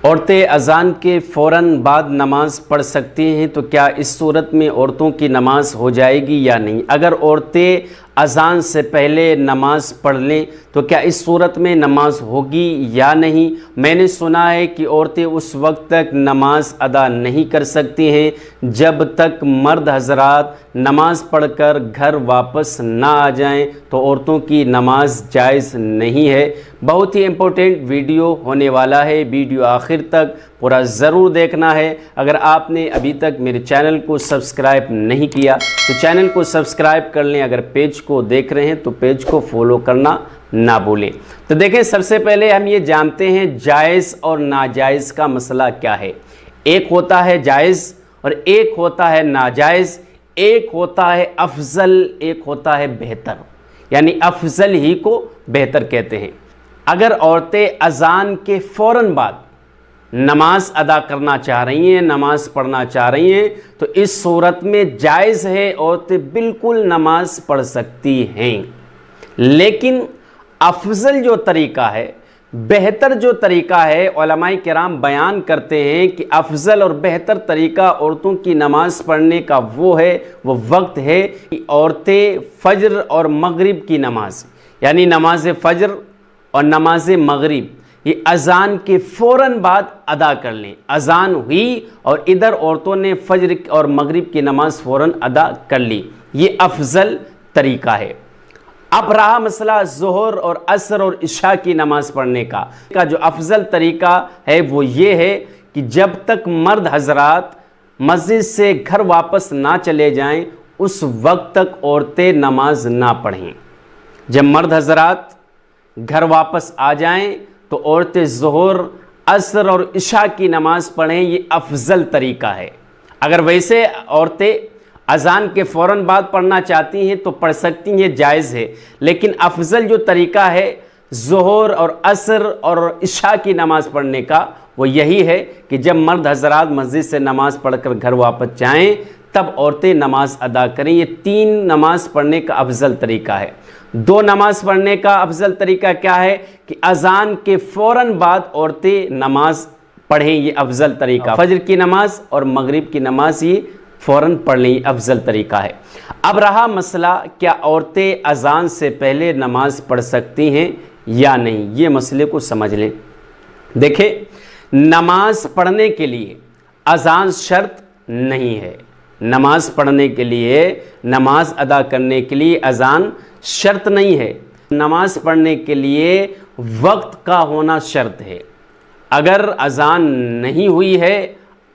عورتیں اذان کے فوراً بعد نماز پڑھ سکتی ہیں، تو کیا اس صورت میں عورتوں کی نماز ہو جائے گی یا نہیں؟ اگر عورتیں اذان سے پہلے نماز پڑھ لیں تو کیا اس صورت میں نماز ہوگی یا نہیں؟ میں نے سنا ہے کہ عورتیں اس وقت تک نماز ادا نہیں کر سکتی ہیں جب تک مرد حضرات نماز پڑھ کر گھر واپس نہ آ جائیں، تو عورتوں کی نماز جائز نہیں ہے۔ بہت ہی امپورٹنٹ ویڈیو ہونے والا ہے، ویڈیو آخر تک پورا ضرور دیکھنا ہے۔ اگر آپ نے ابھی تک میرے چینل کو سبسکرائب نہیں کیا تو چینل کو سبسکرائب کر لیں، اگر پیج کو دیکھ رہے ہیں تو پیج کو فالو کرنا نہ بھولیں۔ تو دیکھیں، سب سے پہلے ہم یہ جانتے ہیں جائز اور ناجائز کا مسئلہ کیا ہے۔ ایک ہوتا ہے جائز اور ایک ہوتا ہے ناجائز، ایک ہوتا ہے افضل، ایک ہوتا ہے بہتر، یعنی افضل ہی کو بہتر کہتے ہیں۔ اگر عورتیں اذان کے فوراً بعد نماز ادا کرنا چاہ رہی ہیں، نماز پڑھنا چاہ رہی ہیں، تو اس صورت میں جائز ہے، عورتیں بالکل نماز پڑھ سکتی ہیں۔ لیکن افضل جو طریقہ ہے، بہتر جو طریقہ ہے، علماء کرام بیان کرتے ہیں کہ افضل اور بہتر طریقہ عورتوں کی نماز پڑھنے کا وہ وقت ہے کہ عورتیں فجر اور مغرب کی نماز، یعنی نماز فجر اور نماز مغرب، یہ اذان کے فوراً بعد ادا کر لیں۔ اذان ہوئی اور ادھر عورتوں نے فجر اور مغرب کی نماز فوراً ادا کر لی، یہ افضل طریقہ ہے۔ اب رہا مسئلہ ظہر اور عصر اور عشاء کی نماز پڑھنے کا جو افضل طریقہ ہے وہ یہ ہے کہ جب تک مرد حضرات مسجد سے گھر واپس نہ چلے جائیں اس وقت تک عورتیں نماز نہ پڑھیں۔ جب مرد حضرات گھر واپس آ جائیں تو عورتیں ظہر، عصر اور عشاء کی نماز پڑھیں، یہ افضل طریقہ ہے۔ اگر ویسے عورتیں اذان کے فوراً بعد پڑھنا چاہتی ہیں تو پڑھ سکتی ہیں، جائز ہے، لیکن افضل جو طریقہ ہے ظہر اور عصر اور عشاء کی نماز پڑھنے کا وہ یہی ہے کہ جب مرد حضرات مسجد سے نماز پڑھ کر گھر واپس جائیں تب عورتیں نماز ادا کریں۔ یہ 3 نماز پڑھنے کا افضل طریقہ ہے۔ 2 نماز پڑھنے کا افضل طریقہ کیا ہے کہ اذان کے فوراً بعد عورتیں نماز پڑھیں، یہ افضل طریقہ۔ فجر کی نماز اور مغرب کی نماز یہ فوراً پڑھ لیں، یہ افضل طریقہ ہے۔ اب رہا مسئلہ کیا عورتیں اذان سے پہلے نماز پڑھ سکتی ہیں یا نہیں، یہ مسئلے کو سمجھ لیں۔ دیکھیں، نماز پڑھنے کے لیے اذان شرط نہیں ہے۔ نماز پڑھنے کے لیے، نماز ادا کرنے کے لیے اذان شرط نہیں ہے۔ نماز پڑھنے کے لیے وقت کا ہونا شرط ہے۔ اگر اذان نہیں ہوئی ہے،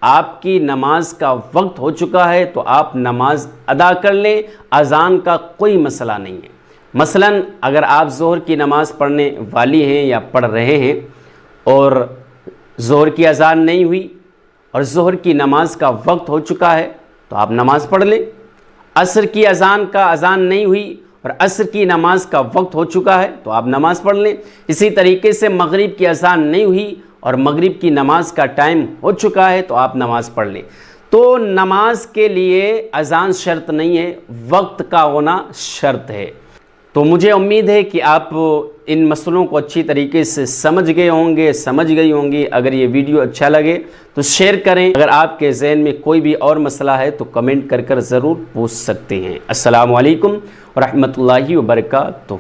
آپ کی نماز کا وقت ہو چکا ہے تو آپ نماز ادا کر لیں، اذان کا کوئی مسئلہ نہیں ہے۔ مثلاً اگر آپ ظہر کی نماز پڑھنے والی ہیں یا پڑھ رہے ہیں اور ظہر کی اذان نہیں ہوئی اور ظہر کی نماز کا وقت ہو چکا ہے تو آپ نماز پڑھ لیں۔ عصر کی اذان نہیں ہوئی اور عصر کی نماز کا وقت ہو چکا ہے تو آپ نماز پڑھ لیں۔ اسی طریقے سے مغرب کی اذان نہیں ہوئی اور مغرب کی نماز کا ٹائم ہو چکا ہے تو آپ نماز پڑھ لیں۔ تو نماز کے لیے اذان شرط نہیں ہے، وقت کا ہونا شرط ہے۔ تو مجھے امید ہے کہ آپ ان مسئلوں کو اچھی طریقے سے سمجھ گئی ہوں گی۔ اگر یہ ویڈیو اچھا لگے تو شیئر کریں۔ اگر آپ کے ذہن میں کوئی بھی اور مسئلہ ہے تو کمنٹ کر ضرور پوچھ سکتے ہیں۔ السلام علیکم ورحمۃ اللہ وبرکاتہ۔